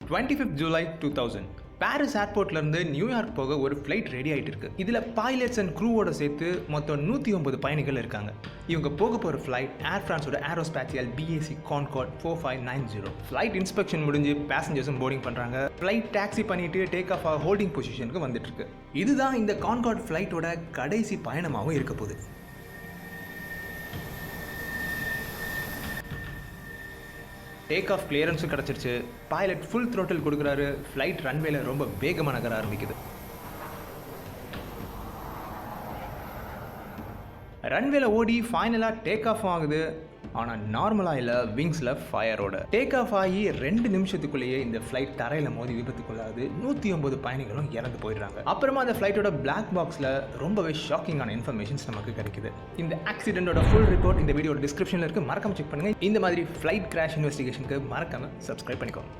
25th July 2000 Paris ஏர்போர்ட்லேருந்து New York போக ஒரு flight ready ஆகிட்டு இருக்கு. இதில் பைலட்ஸ் அண்ட் க்ரூவோட சேர்த்து மொத்தம் 109 பயணிகள் இருக்காங்க. இவங்க போக போகிற ஃப்ளைட் ஏர் ஃப்ரான்ஸோட ஏரோஸ்பேஷியல் BAC Concorde 4590. ஃப்ளைட் இன்ஸ்பெக்ஷன் முடிஞ்சு பேசஞ்சர்ஸும் போர்டிங் பண்ணுறாங்க. ஃப்ளைட் டாக்ஸி பண்ணிட்டு டேக் ஆஃப் ஹோல்டிங் பொசிஷனுக்கு வந்துட்டு இருக்கு. இதுதான் இந்த கான்கார்ட் ஃப்ளைட்டோட கடைசி பயணமாகவும் இருக்க போகுது. டேக் ஆஃப் கிளியரன்ஸும் கிடச்சிருச்சு. பைலட் ஃபுல் த்ரோட்டில் கொடுக்குறாரு. ஃப்ளைட் ரன்வேல ரொம்ப வேகமாக நகர ஆரம்பிக்குது. ரன்வேல ஓடி ஃபைனலாக டேக் ஆஃப் ஆகுது. ஆனால் நார்மலாக இல்லை, விங்ஸில் ஃபயரோட டேக் ஆஃப் ஆகி 2 நிமிஷத்துக்குள்ளேயே இந்த ஃப்ளைட் தரையில் மோதி விபத்துக்குள்ளாது. 109 பயணிகளும் இறந்து போயிடுறாங்க. அப்புறமா அந்த ஃப்ளைட்டோட பிளாக் பாக்ஸில் ரொம்பவே ஷாக்கிங்கான இன்ஃபர்மேஷன்ஸ் நமக்கு கிடைக்குது. இந்த ஆக்சிடென்ட்டோட ஃபுல் ரிப்போர்ட் இந்த வீடியோட டிஸ்கிரிப்ஷனில் இருக்குது, மறக்காம செக் பண்ணுங்கள். இந்த மாதிரி ஃப்ளைட் கிராஷ் இன்வெஸ்டிகேஷனுக்கு மறக்காம சப்ஸ்கிரைப் பண்ணிக்கோங்க.